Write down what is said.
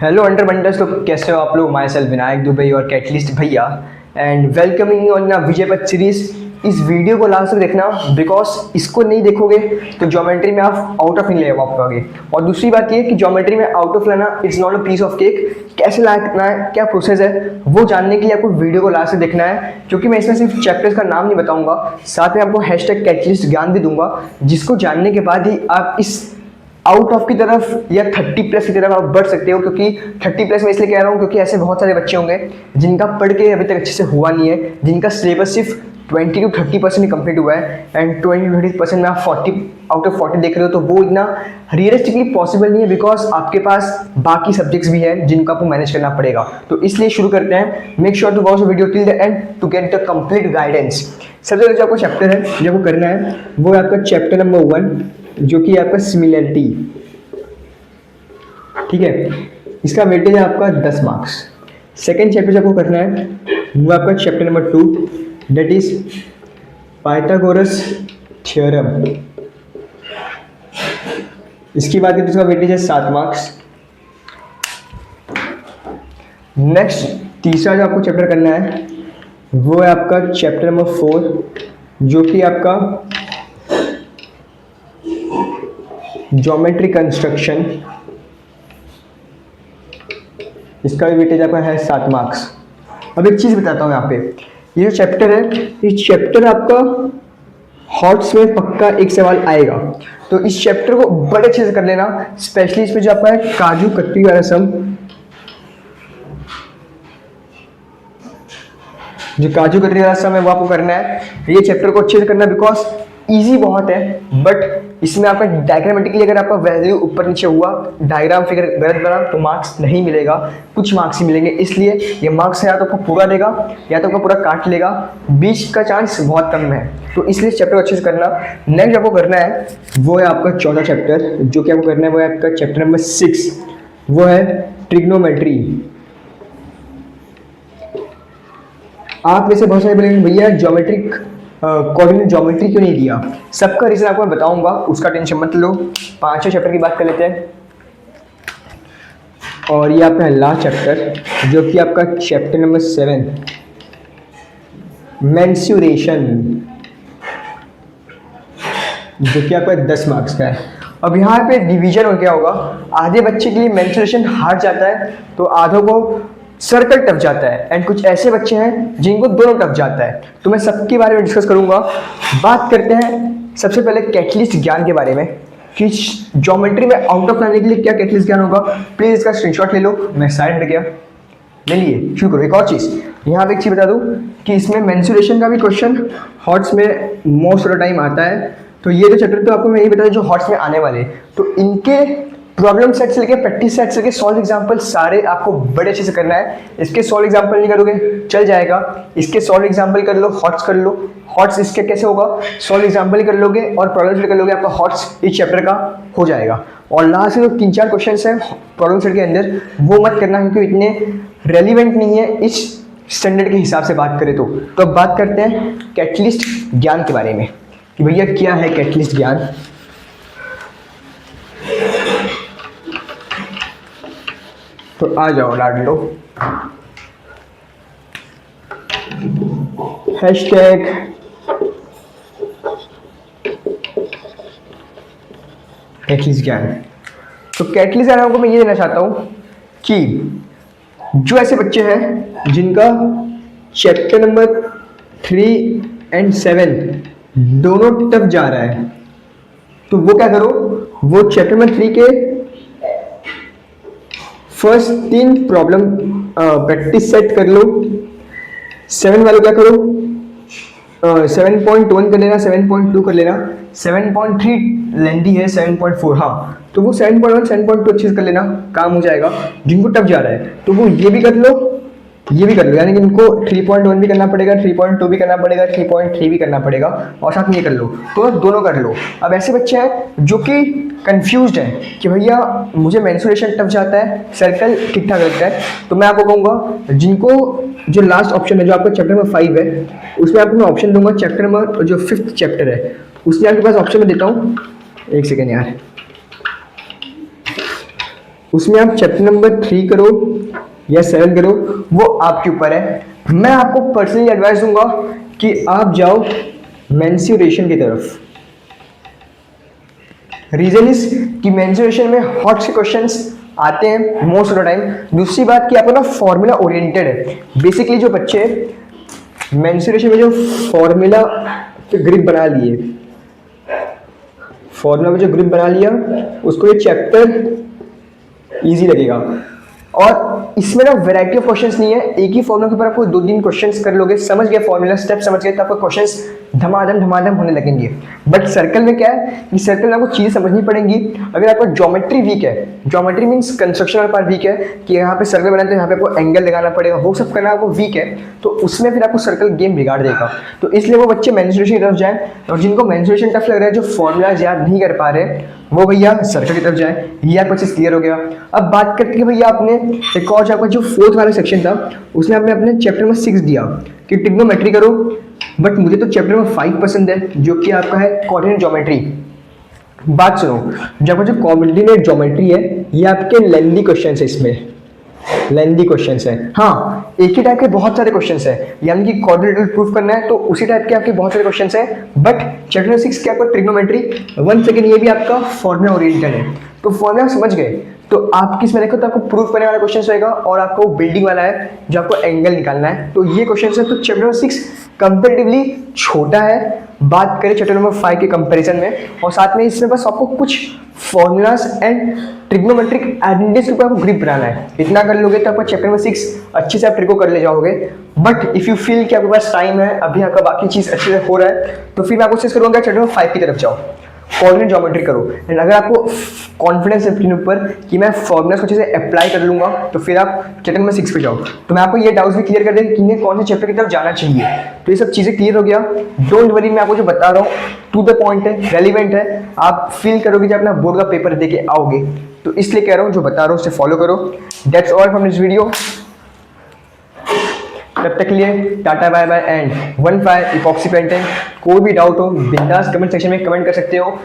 Hello under wonders, तो कैसे हो आप लोग। माई सेल्फ विनायक दुबे और कैटलिस्ट भैया and welcoming on Vijaypath series. इस वीडियो को लास्ट तक देखना बिकॉज इसको नहीं देखोगे तो ज्योमेट्री में आप आउट ऑफ नहीं ले पाओगे। और दूसरी बात ये कि ज्योमेट्री में आउट ऑफ लाना it's not a piece of cake. कैसे लाना है, क्या प्रोसेस है, वो जानने के लिए आपको वीडियो को लास्ट तक देखना है, क्योंकि मैं इसमें सिर्फ चैप्टर्स का नाम नहीं बताऊंगा, साथ में आपको हैशटैग कैटलिस्ट ज्ञान भी दूंगा, जिसको जानने के बाद ही आप इस आउट ऑफ की तरफ या 30+ की तरफ आप बढ़ सकते हो। क्योंकि 30+ में इसलिए कह रहा हूँ क्योंकि ऐसे बहुत सारे बच्चे होंगे जिनका पढ़ के अभी तक अच्छे से हुआ नहीं है, जिनका सिलेबस सिर्फ 20 to 30% ही कंप्लीट हुआ है एंड 20 to 30% में आप 40 आउट ऑफ 40 देख रहे हो, तो वो इतना रियलिस्टिकली पॉसिबल नहीं है बिकॉज आपके पास बाकी सब्जेक्ट्स भी हैं जिनको आपको मैनेज करना पड़ेगा। तो इसलिए शुरू करते हैं। Make sure to watch the video till the end to get the complete guidance. सबसे पहले जो आपको चैप्टर है जो आपको करना है वो है आपका चैप्टर नंबर 1, जो कि आपका सिमिलरिटी। ठीक है, इसका वेटेज है आपका 10 मार्क्स। सेकेंड चैप्टर जो आपको करना है वो आपका chapter number 2, that is Pythagoras theorem. इसकी बात करें तो इसका वेटेज है 7 मार्क्स। नेक्स्ट तीसरा जो आपको चैप्टर करना है वो है आपका चैप्टर नंबर 4, जो कि आपका ज्योमेट्री कंस्ट्रक्शन। इसका भी वेटेज आपका है 7 मार्क्स। अब एक चीज़ बताता हूँ यहाँ पे, ये जो चैप्टर है, इस चैप्टर आपका हॉट्स में पक्का एक सवाल आएगा, तो इस चैप्टर को बड़े अच्छे से कर लेना। स्पेशली इसमें जो आपका है काजू कतरी वाला सम, जो काजू कतरी वाला सम है वो आपको करना है। ये चैप्टर को अच्छे से करना बिकॉज इजी बहुत है, बट इसमें आपका डायग्रामेटिकली अगर आपका वैल्यू ऊपर नीचे हुआ, डायग्राम फिगर गलत बना, तो मार्क्स नहीं मिलेगा, कुछ मार्क्स ही मिलेंगे। इसलिए ये मार्क्स या तो आपको पूरा देगा या तो आपको पूरा काट लेगा, बीच का चांस बहुत कम है। तो इसलिए चैप्टर को अच्छे से करना। नेक्स्ट आपको करना है वो है आपका चौथा चैप्टर, जो कि आपको करना है वो है आपका चैप्टर नंबर 6, वो है ट्रिग्नोमेट्री। आप में से बहुत सारे बोलेंगे भैया ज्योमेट्रिक कोऑर्डिनेट ज्योमेट्री क्यों नहीं दिया। सबका रीजन आपको मैं बताऊंगा, उसका टेंशन मत लो। 5वें चैप्टर की बात कर लेते हैं, और ये आपका लास्ट चैप्टर जो कि आपका चैप्टर नंबर 7, मेंसुरेशन, जो कि आपका 10 मार्क्स का है। अब यहाँ पे डिवीजन हो गया होगा, आधे बच्चे के लिए मेंसुरेशन हार्ड जाता है तो आधों को सर्कल टफ जाता है, एंड कुछ ऐसे बच्चे हैं जिनको दोनों टफ जाता है। तो मैं सबके बारे में डिस्कस करूंगा। बात करते हैं सबसे पहले कैटलिस्ट ज्ञान के बारे में कि ज्योमेट्री में आउट ऑफ लाने के लिए क्या कैटलिस्ट ज्ञान होगा। प्लीज इसका स्क्रीनशॉट ले लो, मैं साइड हट गया, ले लिए। शुरू करो। एक और चीज़ यहाँ पे एक चीज़ बता दूँ कि इसमें मेंसुरेशन का भी क्वेश्चन हॉट्स में मोस्ट ऑफ द टाइम आता है। तो ये जो चैप्टर तो आपको मैं यही बता दूँ जो हॉट्स में आने वाले, तो इनके प्रॉब्लम सेट से लेके प्रैक्टिस सेट से लेके सॉल्व एग्जांपल सारे आपको बड़े अच्छे से करना है। इसके सॉल्व एग्जांपल नहीं करोगे चल जाएगा, इसके सॉल्व एग्जांपल कर लो, हॉट्स कर लो। हॉट्स इसके कैसे होगा, सॉल्व एग्जांपल ही कर लोगे और प्रॉब्लम सेट कर लोगे, आपका हॉट्स इस चैप्टर का हो जाएगा। और लास्ट में जो 3-4 क्वेश्चन हैं प्रॉब्लम सेट के अंदर, वो मत करना क्योंकि इतने रेलिवेंट नहीं है इस स्टैंडर्ड के हिसाब से बात करें तो। अब बात करते हैं कैटलिस्ट ज्ञान के बारे में कि भैया क्या है कैटलिस्ट ज्ञान। तो आ जाओ डाल लो हैशटैग कैटलिस्ट ज्ञान। तो कैटलिस्ट ज्ञान को मैं ये देना चाहता हूँ कि जो ऐसे बच्चे हैं जिनका चैप्टर नंबर 3 और 7 दोनों टफ जा रहा है, तो वो क्या करो, वो चैप्टर नंबर 3 के फर्स्ट 3 प्रॉब्लम प्रैक्टिस सेट कर लो। 7 वाले क्या करो, 7.1 कर लेना, 7.2 कर लेना, 7.3 लेंदी है, 7.4 हाँ, तो वो 7.1 7.2 अच्छे से कर लेना, काम हो जाएगा। जिनको टफ जा रहा है तो वो ये भी कर लो, ये भी कर लो, यानी कि इनको 3.1 भी करना पड़ेगा, 3.2 भी करना पड़ेगा, 3.3 भी करना पड़ेगा, और साथ में ये कर लो, तो दोनों कर लो। अब ऐसे बच्चे हैं जो कि कंफ्यूज्ड हैं कि भैया मुझे मेंसुरेशन टफ जाता है, सर्कल ठीक ठाक लगता है, तो मैं आपको कहूँगा जिनको जो लास्ट ऑप्शन है जो आपका चैप्टर नंबर 5 है, उसमें आपको मैं ऑप्शन दूंगा चैप्टर नंबर जो 5th चैप्टर है उसमें आपके पास ऑप्शन में देता हूँ। एक सेकेंड यार, उसमें आप चैप्टर नंबर 3 करो या 7 करो, वो आपके ऊपर है। मैं आपको पर्सनली एडवाइस दूंगा कि आप जाओ मेंस्ट्रुएशन की तरफ। रीजन इज कि मेंस्ट्रुएशन में हॉट से क्वेश्चंस आते हैं मोस्ट ऑफ द टाइम। दूसरी बात कि आपको ना फॉर्मूला ओरिएंटेड है। बेसिकली जो बच्चे मेंस्ट्रुएशन में जो फॉर्मूला ग्रिप बना लिए, फॉर्मूला में जो ग्रिप बना लिया, उसको ये चैप्टर इजी लगेगा। और इसमें ना वैरायटी ऑफ क्वेश्चंस नहीं है, एक ही फॉर्मूला के ऊपर आपको 2-3 क्वेश्चंस कर लोगे, समझ गए फॉर्मूला स्टेप समझ गए, तो आपको क्वेश्चंस धमाधम होने लगेंगे। बट सर्कल में क्या है कि सर्कल में आपको चीज़ें समझनी पड़ेंगी। अगर आपको ज्योमेट्री वीक है, ज्योमेट्री मीन्स कंस्ट्रक्शन वाला पार्ट वीक है कि यहाँ पे सर्कल बनाते हैं, यहाँ पे आपको एंगल लगाना पड़ेगा, वो सब करना आपको वीक है, तो उसमें फिर आपको सर्कल गेम बिगाड़ देगा। तो इसलिए वो बच्चे मेंस्ट्रुएशन की तरफ जाएं, और जिनको मेंस्ट्रुएशन टफ लग रहा है, जो फॉर्मूलाज याद नहीं कर पा रहे, वो भैया सर्कल की तरफ जाए। ये आपको चीज़ क्लियर हो गया। अब बात करते हैं भैया आपने एक और आपका जो 4th वाला सेक्शन था, उसमें आपने अपने चैप्टर नंबर 6 दिया कि ट्रिग्नोमेट्री करो। बट मुझे तो चैप्टर नंबर 5 पसंद है, जो कि आपका है कोऑर्डिनेट ज्योमेट्री। बात सुनो, जब जो कोऑर्डिनेट ज्योमेट्री है, ये आपके लेंथी क्वेश्चन है, इसमें लेंथी क्वेश्चंस है। हाँ, एक ही टाइप के बहुत सारे क्वेश्चंस है, यानी कि कोऑर्डिनेट प्रूफ करना है तो उसी टाइप के आपके बहुत सारे क्वेश्चंस है। बट चैप्टर 6 क्या आपका ट्रिग्नोमेट्री 1 सेकेंड, ये भी आपका फॉर्मूला ओरिएंटेड है। तो फॉर्मूला समझ गए, तो आप किस में देखो तो आपको प्रूफ करने वाला क्वेश्चन रहेगा, और आपको बिल्डिंग वाला है जो आपको एंगल निकालना है। तो ये क्वेश्चन है। तो चैप्टर 6 कंपेरेटिवली छोटा है बात करें चैप्टर नंबर 5 के कंपैरिजन में, और साथ में इसमें बस आपको कुछ फॉर्मूलाज एंड ट्रिग्नोमेट्रिक आइडेंटिटीज के ऊपर आपको ग्रिप बनाना है। इतना कर लोगे तो आपका चैप्टर नंबर 6 अच्छे से आप ट्रिको कर ले जाओगे। बट इफ यू फील कि आपके पास टाइम है, अभी आपका बाकी चीज़ अच्छे से हो रहा है, तो फिर मैं आपको कोशिश करूँगा चैप्टर नंबर 5 की तरफ जाओ, कोऑर्डिनेट ज्योमेट्री करो। एंड अगर आपको कॉन्फिडेंस है अपने ऊपर कि मैं फॉर्मूलाज को अच्छे से अप्लाई कर लूंगा, तो फिर आप चैप्टर नंबर 6 पे जाओ। तो मैं आपको ये डाउट्स भी क्लियर कर दें कि इन्हें कौन से चैप्टर की तरफ जाना चाहिए। तो ये सब चीज़ें क्लियर हो गया। डोंट वरी, मैं आपको जो बता रहा हूँ टू द पॉइंट है, रेलिवेंट है, आप फील करोगे जब अपना बोर्ड का पेपर दे के आओगे। तो इसलिए कह रहा हूँ, जो बता रहा हूँ उसे फॉलो करो। That's all from this video. तब तक के लिए टाटा bye bye and 1 5 epoxy painting. कोई भी डाउट हो बिंदास कमेंट सेक्शन में कमेंट कर सकते हो।